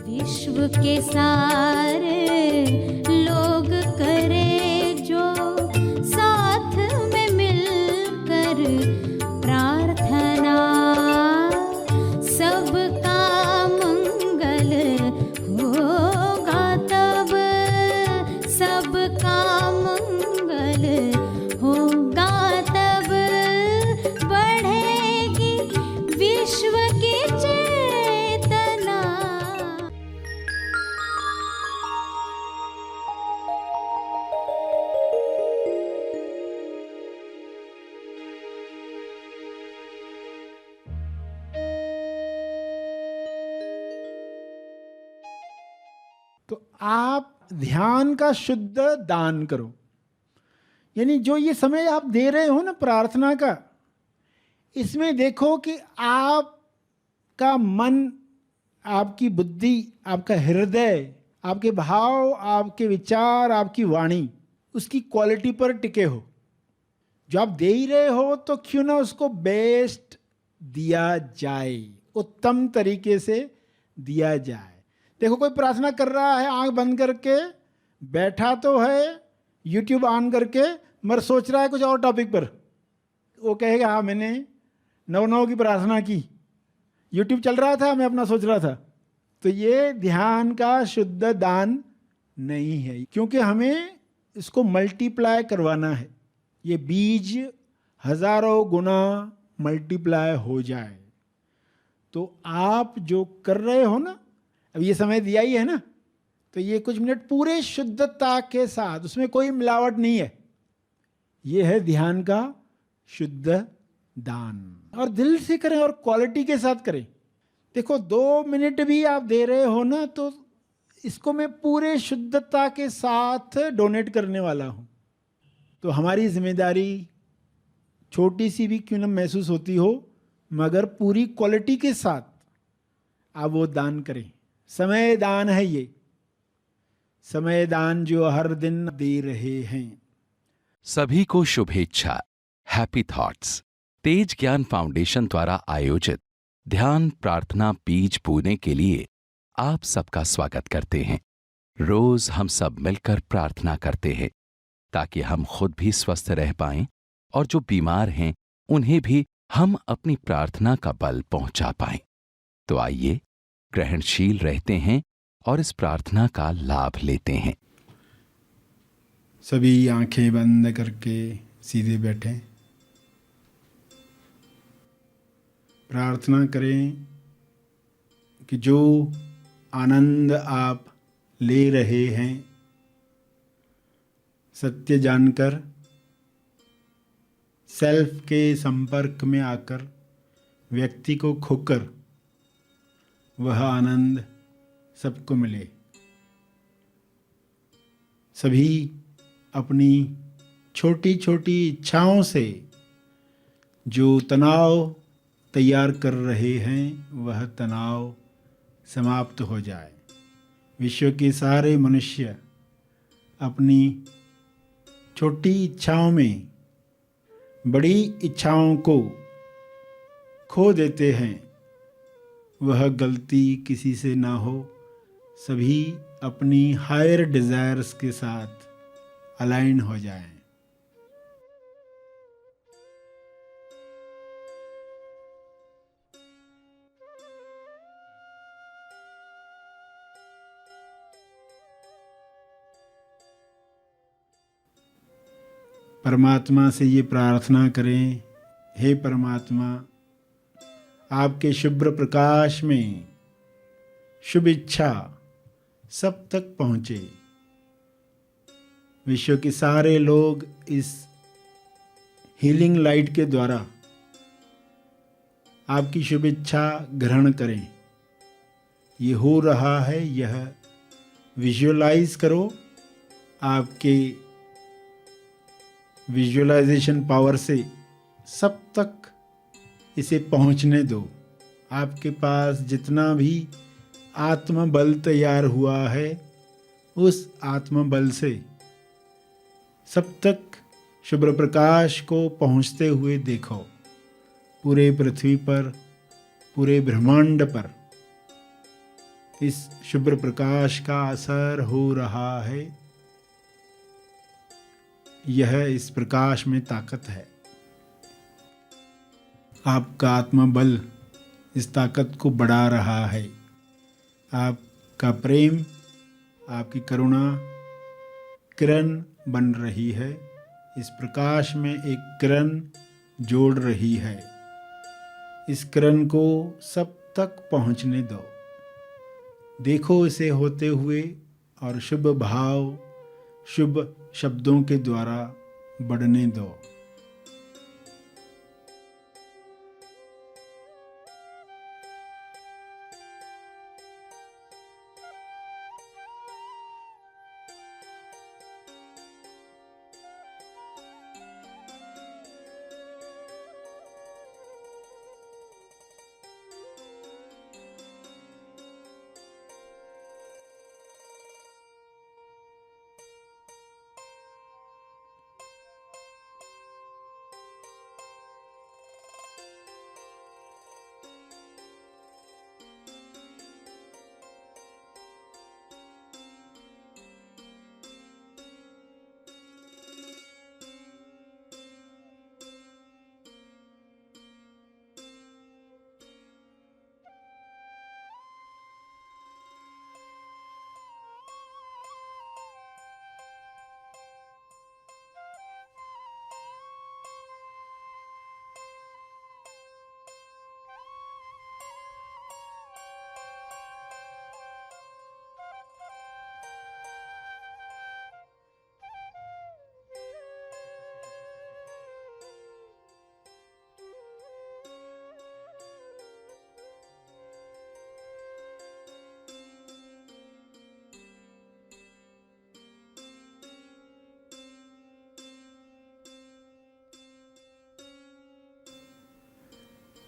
विश्व के सारे लोग करे जो साथ में मिलकर प्रार्थना, सबका मंगल होगा तब, सबका मंगल होगा तब, बढ़ेगी विश्व की चेतना। तो आप ध्यान का शुद्ध दान करो, यानी जो ये समय आप दे रहे हो ना प्रार्थना का, इसमें देखो कि आपका मन, आपकी बुद्धि, आपका हृदय, आपके भाव, आपके विचार, आपकी वाणी उसकी क्वालिटी पर टिके हो। जो आप दे ही रहे हो तो क्यों ना उसको बेस्ट दिया जाए, उत्तम तरीके से दिया जाए। देखो कोई प्रार्थना कर रहा है आंख बंद करके, बैठा तो है यूट्यूब ऑन करके, मगर सोच रहा है कुछ और टॉपिक पर। वो कहेगा हाँ मैंने 9/9 की प्रार्थना की, यूट्यूब चल रहा था, मैं अपना सोच रहा था। तो ये ध्यान का शुद्ध दान नहीं है, क्योंकि हमें इसको मल्टीप्लाई करवाना है, ये बीज हजारों गुना मल्टीप्लाई हो जाए। तो आप जो कर रहे हो ना, अब ये समय दिया ही है ना, तो ये कुछ मिनट पूरे शुद्धता के साथ, उसमें कोई मिलावट नहीं है, ये है ध्यान का शुद्ध दान। और दिल से करें और क्वालिटी के साथ करें। देखो 2 मिनट भी आप दे रहे हो ना, तो इसको मैं पूरे शुद्धता के साथ डोनेट करने वाला हूँ। तो हमारी जिम्मेदारी छोटी सी भी क्यों न महसूस होती हो, मगर पूरी क्वालिटी के साथ आप वो दान करें। समय दान है ये, समय दान जो हर दिन दे रहे हैं। सभी को शुभेच्छा। हैप्पी थॉट्स तेज ज्ञान फाउंडेशन द्वारा आयोजित ध्यान प्रार्थना बीज बोने के लिए आप सबका स्वागत करते हैं। रोज हम सब मिलकर प्रार्थना करते हैं ताकि हम खुद भी स्वस्थ रह पाएं और जो बीमार हैं उन्हें भी हम अपनी प्रार्थना का बल पहुंचा पाएं। तो आइए ग्रहणशील रहते हैं और इस प्रार्थना का लाभ लेते हैं। सभी आंखें बंद करके सीधे बैठें। प्रार्थना करें कि जो आनंद आप ले रहे हैं, सत्य जानकर, सेल्फ के संपर्क में आकर, व्यक्ति को खोकर, वह आनंद सबको मिले। सभी अपनी छोटी छोटी इच्छाओं से जो तनाव तैयार कर रहे हैं, वह तनाव समाप्त हो जाए। विश्व के सारे मनुष्य अपनी छोटी इच्छाओं में बड़ी इच्छाओं को खो देते हैं। वह गलती किसी से ना हो, सभी अपनी हायर डिज़ायर्स के साथ अलाइन हो जाएं। परमात्मा से ये प्रार्थना करें, हे परमात्मा, आपके शुभ्र प्रकाश में शुभ इच्छा सब तक पहुँचे। विश्व के सारे लोग इस हीलिंग लाइट के द्वारा आपकी शुभ इच्छा ग्रहण करें। ये हो रहा है, यह विजुअलाइज करो। आपके विजुअलाइजेशन पावर से सब तक इसे पहुंचने दो। आपके पास जितना भी आत्मबल तैयार हुआ है, उस आत्मबल से सब तक शुभ्र प्रकाश को पहुंचते हुए देखो। पूरे पृथ्वी पर, पूरे ब्रह्मांड पर इस शुभ्र प्रकाश का असर हो रहा है। यह इस प्रकाश में ताकत है। आपका आत्मबल इस ताकत को बढ़ा रहा है। आपका प्रेम, आपकी करुणा किरण बन रही है। इस प्रकाश में एक किरण जोड़ रही है। इस किरण को सब तक पहुंचने दो। देखो इसे होते हुए और शुभ भाव, शुभ शब्दों के द्वारा बढ़ने दो।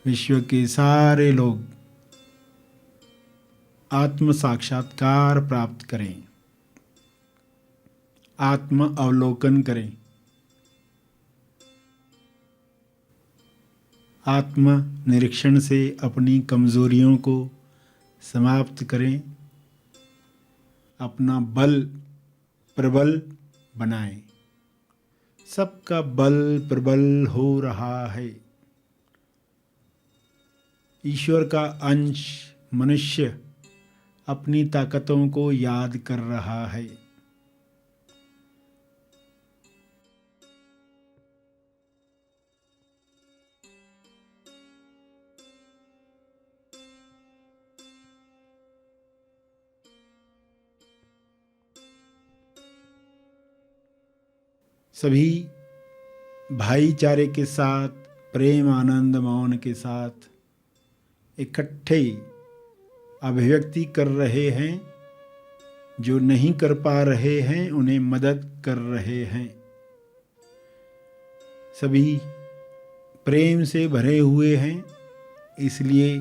विश्व के सारे लोग आत्म साक्षात्कार प्राप्त करें, आत्म अवलोकन करें, आत्म निरीक्षण से अपनी कमजोरियों को समाप्त करें, अपना बल प्रबल बनाएं। सबका बल प्रबल हो रहा है। ईश्वर का अंश मनुष्य अपनी ताकतों को याद कर रहा है। सभी भाईचारे के साथ, प्रेम आनंद मौन के साथ इकट्ठे अभिव्यक्ति कर रहे हैं। जो नहीं कर पा रहे हैं उन्हें मदद कर रहे हैं। सभी प्रेम से भरे हुए हैं, इसलिए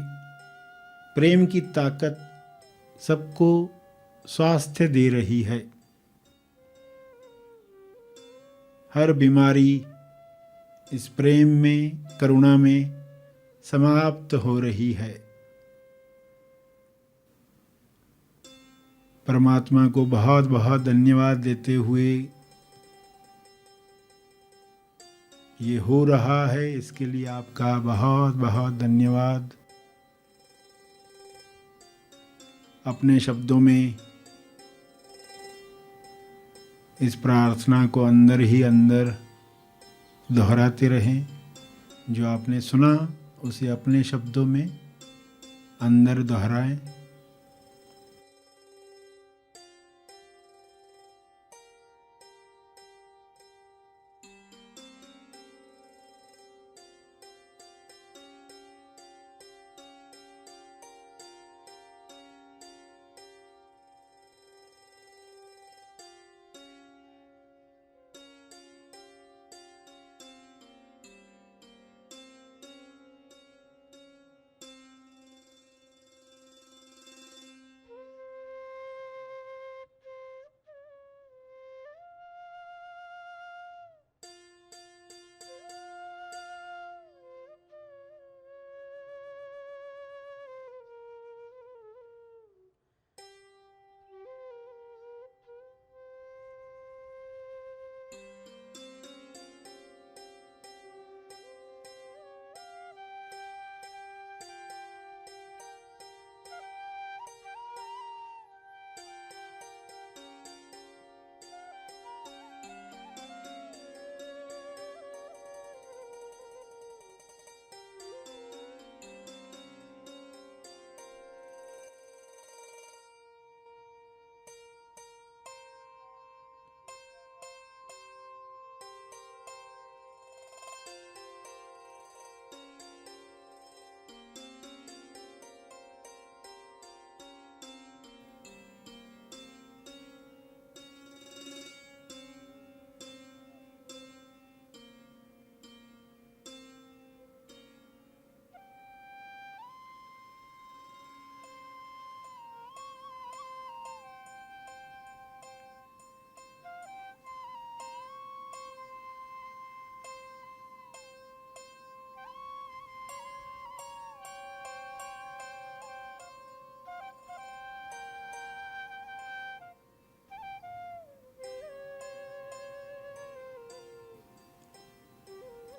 प्रेम की ताकत सबको स्वास्थ्य दे रही है। हर बीमारी इस प्रेम में, करुणा में समाप्त हो रही है। परमात्मा को बहुत बहुत धन्यवाद देते हुए ये हो रहा है, इसके लिए आपका बहुत बहुत धन्यवाद। अपने शब्दों में इस प्रार्थना को अंदर ही अंदर दोहराते रहें। जो आपने सुना उसे अपने शब्दों में अंदर दोहराएं।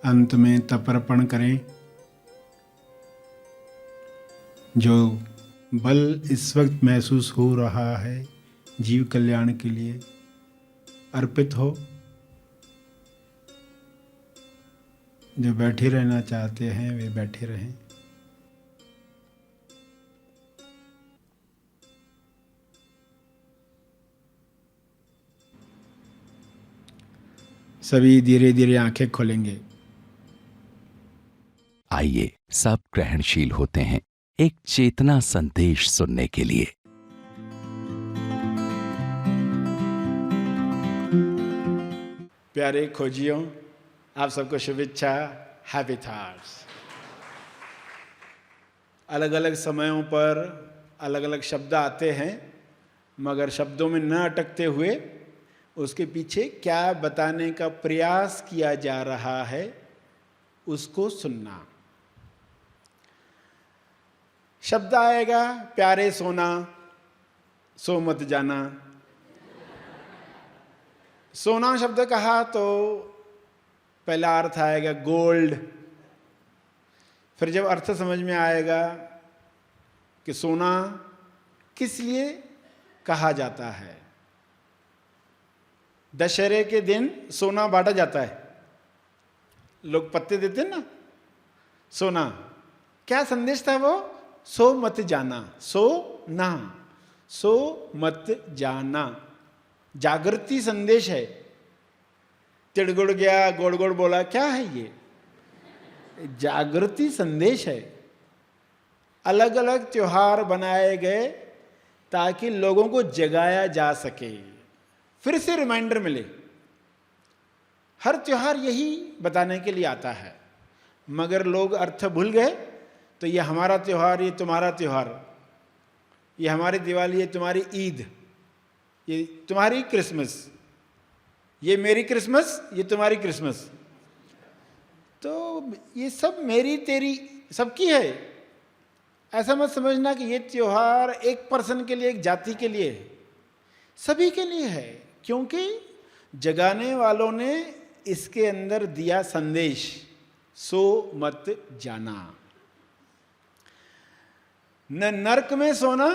अंत में तर्पण करें। जो बल इस वक्त महसूस हो रहा है जीव कल्याण के लिए अर्पित हो। जो बैठे रहना चाहते हैं वे बैठे रहें। सभी धीरे धीरे आंखें खोलेंगे। आइए सब ग्रहणशील होते हैं एक चेतना संदेश सुनने के लिए। प्यारे खोजियों, आप सबको शुभेच्छा। Happy thoughts. अलग अलग समयों पर अलग अलग शब्द आते हैं, मगर शब्दों में न अटकते हुए उसके पीछे क्या बताने का प्रयास किया जा रहा है उसको सुनना। शब्द आएगा प्यारे सोना, सो मत जाना। सोना शब्द कहा तो पहला अर्थ आएगा गोल्ड। फिर जब अर्थ समझ में आएगा कि सोना किस लिए कहा जाता है। दशहरे के दिन सोना बांटा जाता है, लोग पत्ते देते हैं ना, सोना। क्या संदेश था वो? सो मत जाना, सो ना, सो मत जाना। जागृति संदेश है। तिड़गुड़ गया, गोड़ गोड़ बोला, क्या है ये? जागृति संदेश है। अलग अलग त्योहार बनाए गए ताकि लोगों को जगाया जा सके, फिर से रिमाइंडर मिले। हर त्योहार यही बताने के लिए आता है, मगर लोग अर्थ भूल गए। तो ये हमारा त्योहार, ये तुम्हारा त्योहार, ये हमारी दिवाली, ये तुम्हारी ईद, ये तुम्हारी क्रिसमस, ये मेरी क्रिसमस, ये तुम्हारी क्रिसमस। तो ये सब मेरी तेरी सबकी है। ऐसा मत समझना कि ये त्योहार एक पर्सन के लिए, एक जाति के लिए है, सभी के लिए है। क्योंकि जगाने वालों ने इसके अंदर दिया संदेश, सो मत जाना। न नरक में सोना,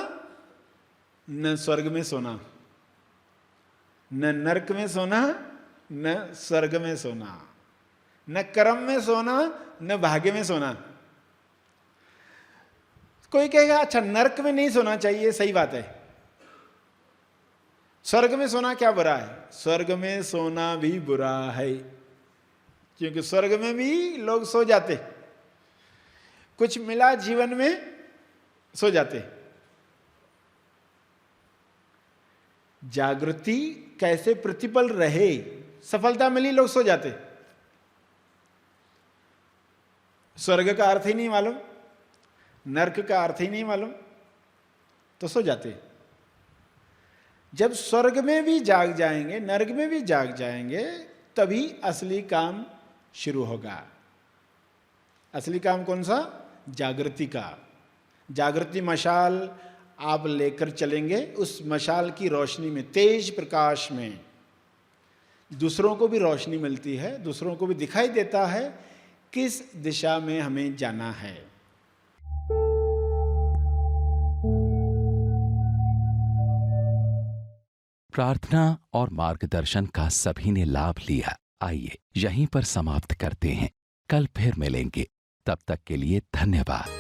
न स्वर्ग में सोना। न नरक में सोना, न स्वर्ग में सोना। न कर्म में सोना, न भाग्य में सोना। कोई कहेगा अच्छा नरक में नहीं सोना चाहिए, सही बात है। स्वर्ग में सोना क्या बुरा है? स्वर्ग में सोना भी बुरा है, क्योंकि स्वर्ग में भी लोग सो जाते, कुछ मिला जीवन में सो जाते। जागृति कैसे प्रतिपल रहे, सफलता मिली, लोग सो जाते। स्वर्ग का अर्थ ही नहीं मालूम, नरक का अर्थ ही नहीं मालूम, तो सो जाते। जब स्वर्ग में भी जाग जाएंगे, नरक में भी जाग जाएंगे, तभी असली काम शुरू होगा। असली काम कौन सा? जागृति का। जागृति मशाल आप लेकर चलेंगे, उस मशाल की रोशनी में, तेज प्रकाश में दूसरों को भी रोशनी मिलती है, दूसरों को भी दिखाई देता है किस दिशा में हमें जाना है। प्रार्थना और मार्गदर्शन का सभी ने लाभ लिया। आइए यहीं पर समाप्त करते हैं, कल फिर मिलेंगे। तब तक के लिए धन्यवाद।